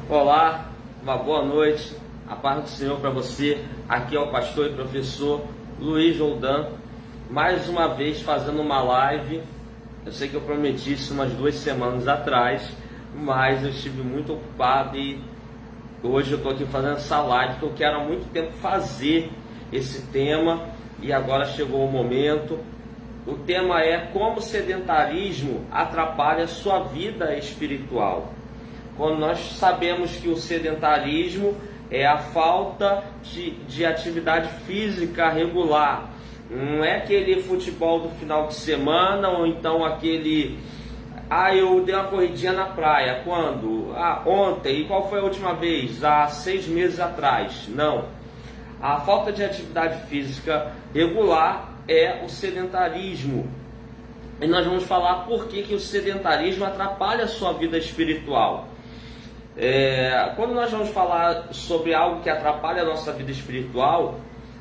Olá, uma boa noite, a paz do Senhor para você. Aqui é o pastor e professor Luiz Roldan, mais uma vez fazendo uma live. Eu sei que eu prometi isso umas 2 semanas atrás, mas eu estive muito ocupado e hoje eu estou aqui fazendo essa live que eu quero há muito tempo fazer esse tema e agora chegou o momento. O tema é como o sedentarismo atrapalha a sua vida espiritual. Quando nós sabemos que o sedentarismo é a falta de atividade física regular, não é aquele futebol do final de semana ou então aquele, eu dei uma corridinha na praia, quando? Ontem. E qual foi a última vez? Há 6 meses atrás. Não. A falta de atividade física regular é o sedentarismo. E nós vamos falar por que o sedentarismo atrapalha a sua vida espiritual. Quando nós vamos falar sobre algo que atrapalha a nossa vida espiritual,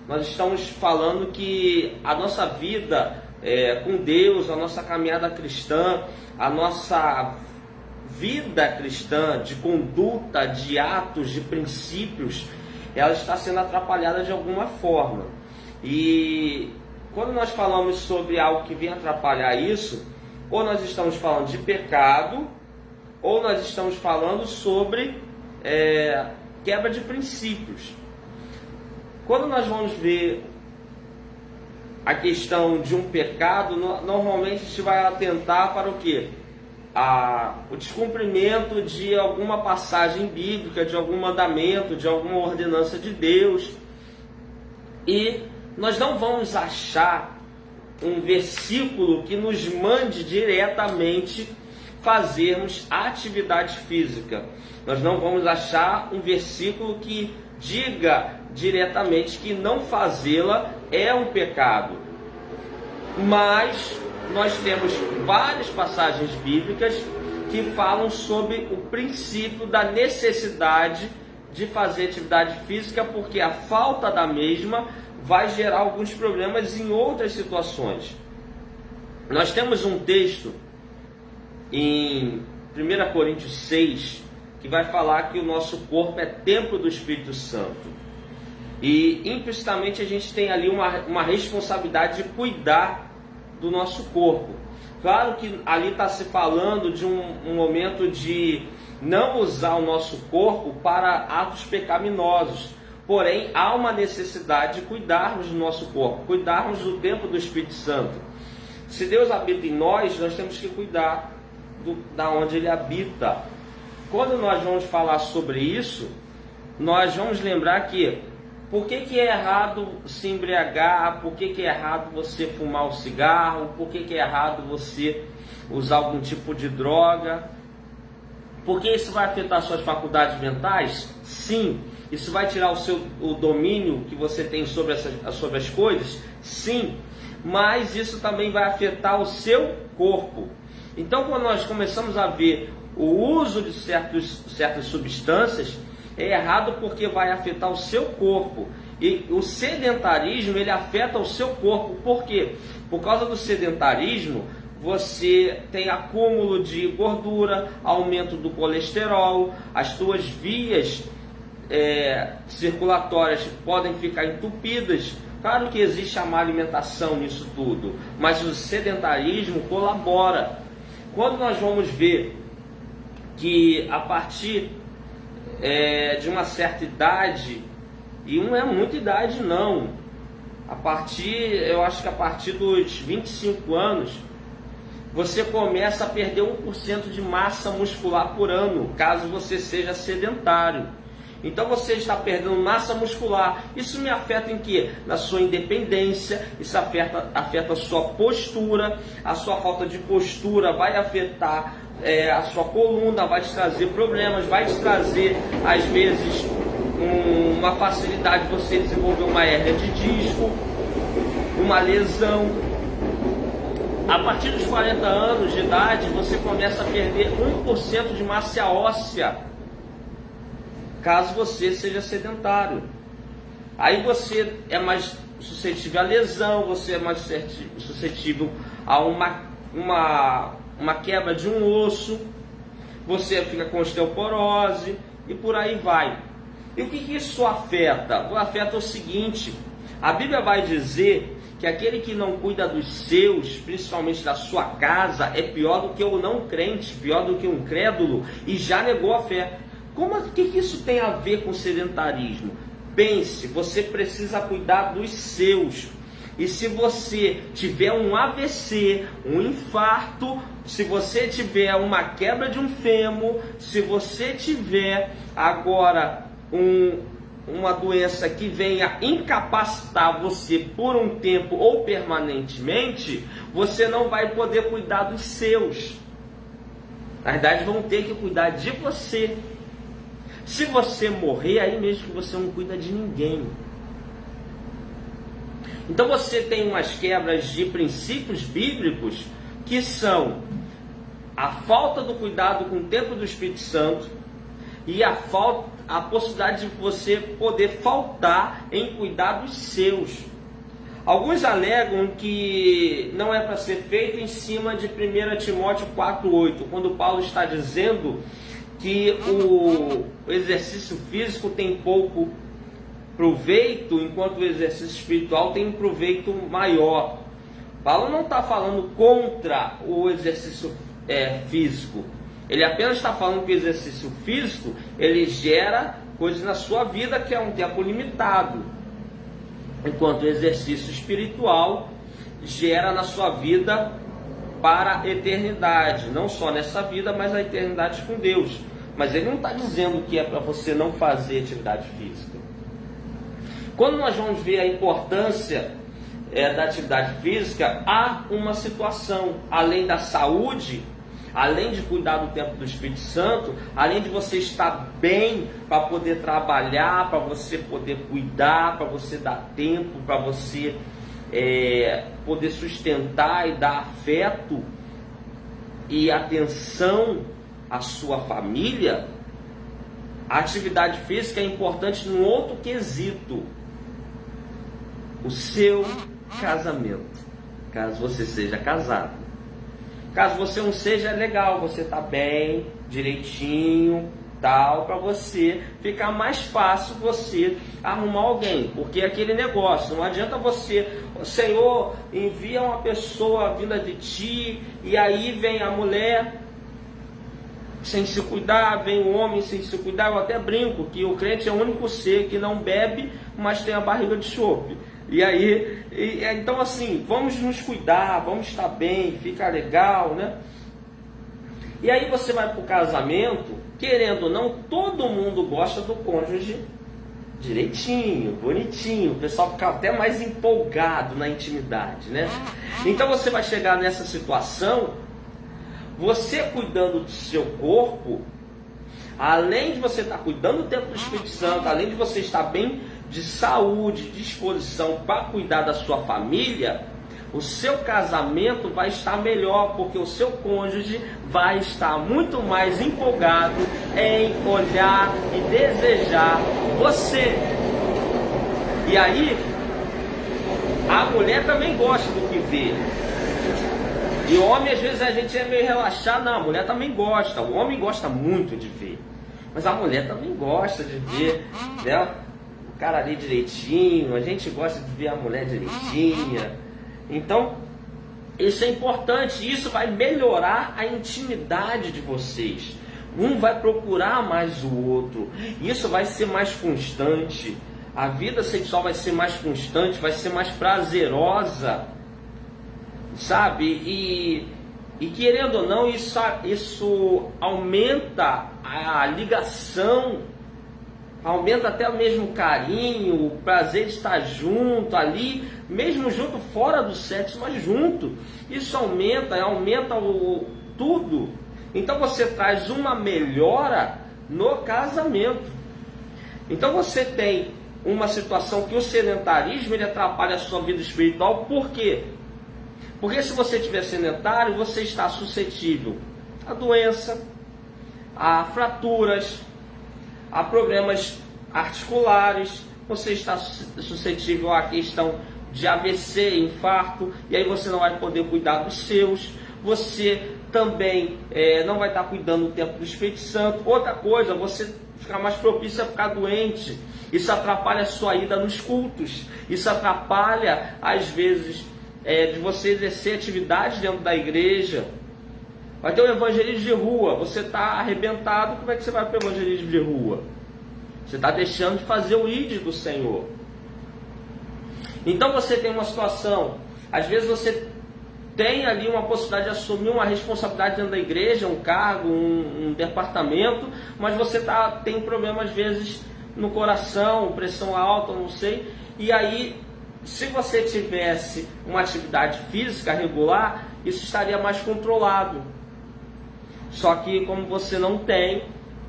nós estamos falando que a nossa vida com Deus, a nossa caminhada cristã, a nossa vida cristã de conduta, de atos, de princípios, ela está sendo atrapalhada de alguma forma. E quando nós falamos sobre algo que vem atrapalhar isso, ou nós estamos falando de pecado, ou nós estamos falando sobre quebra de princípios. Quando nós vamos ver a questão de um pecado, normalmente a gente vai atentar para o quê? O descumprimento de alguma passagem bíblica, de algum mandamento, de alguma ordenança de Deus. E nós não vamos achar um versículo que nos mande diretamente fazermos atividade física. Nós não vamos achar um versículo que diga diretamente que não fazê-la é um pecado. Mas nós temos várias passagens bíblicas que falam sobre o princípio da necessidade de fazer atividade física, porque a falta da mesma vai gerar alguns problemas em outras situações. Nós temos um texto em 1 Coríntios 6, que vai falar que o nosso corpo é templo do Espírito Santo. E implicitamente a gente tem ali uma responsabilidade de cuidar do nosso corpo. Claro que ali está se falando de um momento de não usar o nosso corpo para atos pecaminosos. Porém, há uma necessidade de cuidarmos do nosso corpo, cuidarmos do templo do Espírito Santo. Se Deus habita em nós temos que cuidar da onde Ele habita. Quando nós vamos falar sobre isso, nós vamos lembrar que por que é errado se embriagar, por que é errado você fumar um cigarro, por que é errado você usar algum tipo de droga, porque isso vai afetar suas faculdades mentais? Sim. Isso vai tirar o domínio que você tem sobre as coisas? Sim. Mas isso também vai afetar o seu corpo. Então, quando nós começamos a ver o uso de certas substâncias, é errado porque vai afetar o seu corpo. E o sedentarismo, ele afeta o seu corpo. Por quê? Por causa do sedentarismo, você tem acúmulo de gordura, aumento do colesterol, as suas vias circulatórias podem ficar entupidas. Claro que existe a má alimentação nisso tudo, mas o sedentarismo colabora. Quando nós vamos ver que a partir de uma certa idade, e não é muita idade não, eu acho que a partir dos 25 anos, você começa a perder 1% de massa muscular por ano, caso você seja sedentário. Então você está perdendo massa muscular. Isso me afeta em quê? Na sua independência, isso afeta a sua postura, a sua falta de postura vai afetar a sua coluna, vai te trazer problemas, vai te trazer, às vezes, uma facilidade de você desenvolver uma hérnia de disco, uma lesão. A partir dos 40 anos de idade, você começa a perder 1% de massa óssea, caso você seja sedentário. Aí você é mais suscetível à lesão, você é mais suscetível a uma quebra de um osso, você fica com osteoporose, e por aí vai. E o que isso afeta? Afeta o seguinte: a Bíblia vai dizer que aquele que não cuida dos seus, principalmente da sua casa, é pior do que o não crente, pior do que um incrédulo e já negou a fé. O que isso tem a ver com sedentarismo? Pense, você precisa cuidar dos seus. E se você tiver um AVC, um infarto, se você tiver uma quebra de um fêmur, se você tiver agora uma doença que venha incapacitar você por um tempo ou permanentemente, você não vai poder cuidar dos seus. Na verdade, vão ter que cuidar de você. Se você morrer, aí mesmo que você não cuida de ninguém. Então você tem umas quebras de princípios bíblicos que são a falta do cuidado com o tempo do Espírito Santo e a possibilidade de você poder faltar em cuidar dos seus. Alguns alegam que não é para ser feito em cima de 1 Timóteo 4,8, quando Paulo está dizendo que o exercício físico tem pouco proveito, enquanto o exercício espiritual tem um proveito maior. Paulo não está falando contra o exercício físico. Ele apenas está falando que o exercício físico ele gera coisas na sua vida que é um tempo limitado, enquanto o exercício espiritual gera na sua vida para a eternidade, não só nessa vida, mas a eternidade com Deus. Mas ele não está dizendo que é para você não fazer atividade física. Quando nós vamos ver a importância da atividade física, há uma situação, além da saúde, além de cuidar do tempo do Espírito Santo, além de você estar bem para poder trabalhar, para você poder cuidar, para você dar tempo, para você poder sustentar e dar afeto e atenção à sua família, a atividade física é importante num outro quesito: o seu casamento, caso você seja casado. Caso você não seja, é legal, você tá bem, direitinho, tal, para você ficar mais fácil você arrumar alguém, porque é aquele negócio, não adianta você, o Senhor envia uma pessoa vinda de ti, e aí vem a mulher sem se cuidar, vem o homem sem se cuidar. Eu até brinco que o crente é o único ser que não bebe, mas tem a barriga de chope. E aí, então assim, vamos nos cuidar, vamos estar bem, fica legal, né? E aí você vai para o casamento, querendo ou não, todo mundo gosta do cônjuge direitinho, bonitinho, o pessoal fica até mais empolgado na intimidade, né? Então você vai chegar nessa situação, você cuidando do seu corpo, além de você estar cuidando do tempo do Espírito Santo, além de você estar bem de saúde, disposição para cuidar da sua família, o seu casamento vai estar melhor, porque o seu cônjuge vai estar muito mais empolgado em olhar e desejar você. E aí, a mulher também gosta do que vê. E o homem, às vezes, a gente é meio relaxado. Não, a mulher também gosta. O homem gosta muito de ver. Mas a mulher também gosta de ver, né, o cara ali direitinho. A gente gosta de ver a mulher direitinha. Então, isso é importante. Isso vai melhorar a intimidade de vocês. Um vai procurar mais o outro. Isso vai ser mais constante. A vida sexual vai ser mais constante, vai ser mais prazerosa. Sabe? E querendo ou não, isso aumenta a ligação, aumenta até mesmo o carinho, o prazer de estar junto ali, mesmo junto fora do sexo, mas junto. Isso aumenta tudo. Então você traz uma melhora no casamento. Então você tem uma situação que o sedentarismo ele atrapalha a sua vida espiritual. Por quê? Porque se você estiver sedentário, você está suscetível a doença, a fraturas, a problemas articulares, você está suscetível à questão de AVC, infarto, e aí você não vai poder cuidar dos seus, você também não vai estar cuidando do tempo do Espírito Santo. Outra coisa, você fica mais propício a ficar doente. Isso atrapalha a sua ida nos cultos. Isso atrapalha, às vezes, de você exercer atividade dentro da igreja. Vai ter um evangelismo de rua. Você está arrebentado, como é que você vai para o evangelismo de rua? Você está deixando de fazer o ID do Senhor. Então você tem uma situação, às vezes você tem ali uma possibilidade de assumir uma responsabilidade dentro da igreja, um cargo, um departamento, mas você tem um problema às vezes no coração, pressão alta, não sei, e aí se você tivesse uma atividade física regular, isso estaria mais controlado. Só que como você não tem,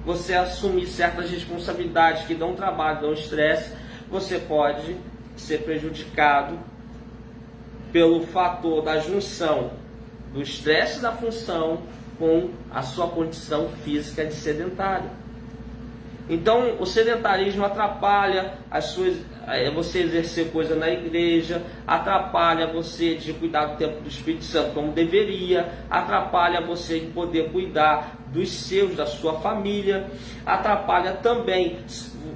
você assumir certas responsabilidades que dão trabalho, dão estresse, você pode ser prejudicado pelo fator da junção do estresse da função com a sua condição física de sedentário. Então, o sedentarismo atrapalha você exercer coisa na igreja, atrapalha você de cuidar do tempo do Espírito Santo como deveria, atrapalha você de poder cuidar dos seus, da sua família, atrapalha também,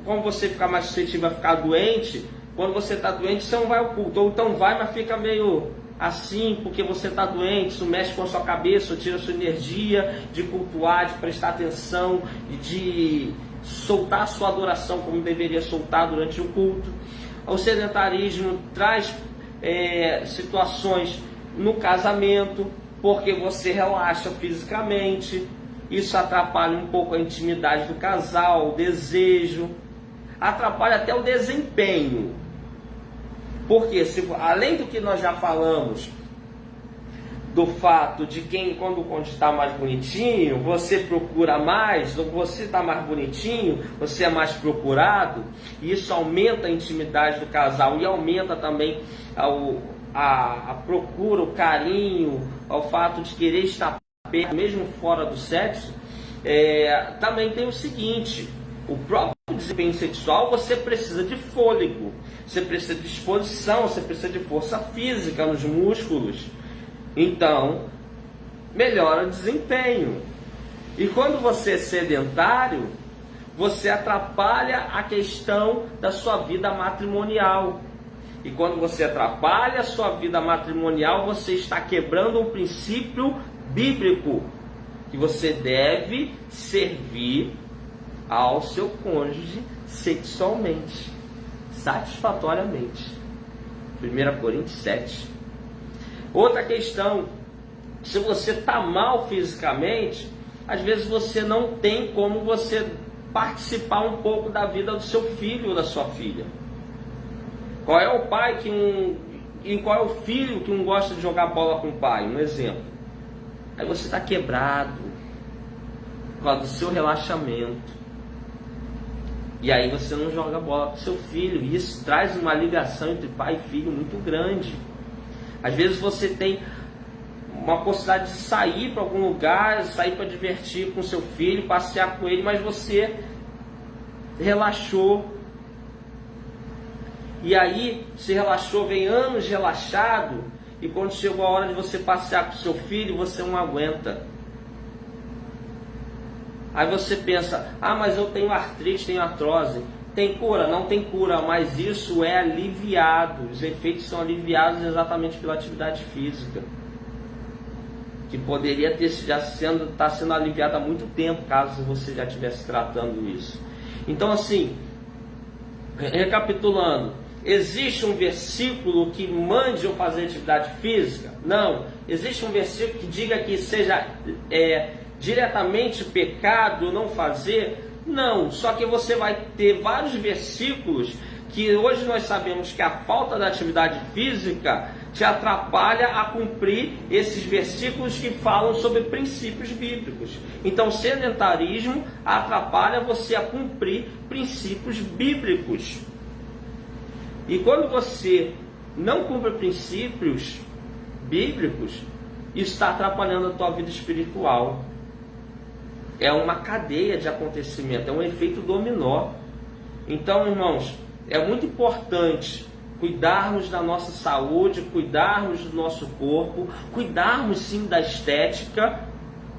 como você ficar mais suscetível a ficar doente. Quando você está doente, você não vai ao culto, ou então vai, mas fica meio assim, porque você está doente, isso mexe com a sua cabeça, tira a sua energia de cultuar, de prestar atenção, de soltar a sua adoração como deveria soltar durante o culto. O sedentarismo traz situações no casamento, porque você relaxa fisicamente, isso atrapalha um pouco a intimidade do casal, o desejo, atrapalha até o desempenho. Porque além do que nós já falamos, do fato de quando está mais bonitinho, você procura mais, ou você está mais bonitinho, você é mais procurado, e isso aumenta a intimidade do casal e aumenta também a procura, o carinho, o fato de querer estar perto, mesmo fora do sexo. Também tem o seguinte: o próprio desempenho sexual, você precisa de fôlego, você precisa de disposição, você precisa de força física nos músculos. Então, melhora o desempenho. E quando você é sedentário, você atrapalha a questão da sua vida matrimonial. E quando você atrapalha a sua vida matrimonial, você está quebrando um princípio bíblico, que você deve servir ao seu cônjuge sexualmente, satisfatoriamente. 1 Coríntios 7. Outra questão: se você está mal fisicamente, às vezes você não tem como você participar um pouco da vida do seu filho ou da sua filha. Qual é o pai e qual é o filho que não gosta de jogar bola com o pai? Um exemplo. Aí você está quebrado por causa do seu relaxamento. E aí você não joga bola com seu filho. E isso traz uma ligação entre pai e filho muito grande. Às vezes você tem uma possibilidade de sair para algum lugar, sair para divertir com seu filho, passear com ele, mas você relaxou. E aí, se relaxou, vem anos relaxado, e quando chegou a hora de você passear com seu filho, você não aguenta. Aí você pensa: mas eu tenho artrite, tenho artrose. Tem cura? Não tem cura, mas isso é aliviado. Os efeitos são aliviados exatamente pela atividade física, que poderia estar sendo aliviada há muito tempo, caso você já estivesse tratando isso. Então, assim, recapitulando, existe um versículo que mande eu fazer atividade física? Não. Existe um versículo que diga que seja diretamente pecado não fazer? Não. Só que você vai ter vários versículos que hoje nós sabemos que a falta da atividade física te atrapalha a cumprir esses versículos que falam sobre princípios bíblicos. Então, sedentarismo atrapalha você a cumprir princípios bíblicos. E quando você não cumpre princípios bíblicos, isso está atrapalhando a tua vida espiritual. É uma cadeia de acontecimento, é um efeito dominó. Então, irmãos, é muito importante cuidarmos da nossa saúde, cuidarmos do nosso corpo, cuidarmos sim da estética,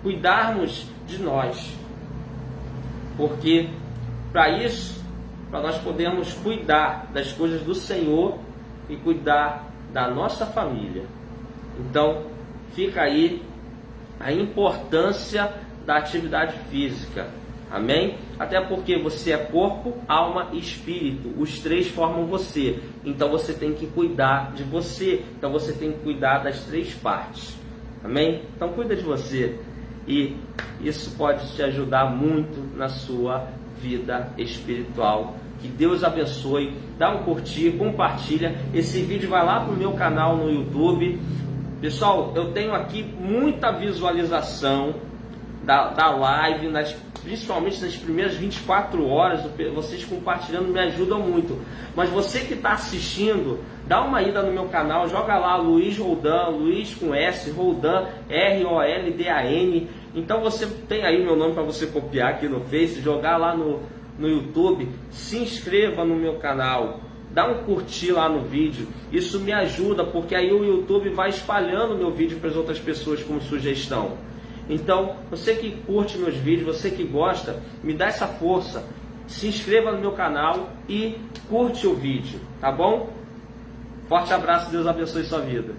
cuidarmos de nós. Porque para isso, para nós podermos cuidar das coisas do Senhor e cuidar da nossa família. Então, fica aí a importância da atividade física. Amém? Até porque você é corpo, alma e espírito. Os três formam você. Então você tem que cuidar de você. Então você tem que cuidar das três partes. Amém? Então cuida de você. E isso pode te ajudar muito na sua vida espiritual. Que Deus abençoe. Dá um curtir, compartilha. Esse vídeo vai lá para o meu canal no YouTube. Pessoal, eu tenho aqui muita visualização da live, principalmente nas primeiras 24 horas. Vocês compartilhando me ajudam muito. Mas você que está assistindo, dá uma ida no meu canal, joga lá Luiz Roldan, Luiz com S, Roldan, R-O-L-D-A-N. Então você tem aí meu nome para você copiar aqui no Face, jogar lá no YouTube, se inscreva no meu canal, dá um curtir lá no vídeo. Isso me ajuda, porque aí o YouTube vai espalhando meu vídeo para as outras pessoas como sugestão. Então, você que curte meus vídeos, você que gosta, me dá essa força. Se inscreva no meu canal e curte o vídeo, tá bom? Forte abraço, Deus abençoe sua vida.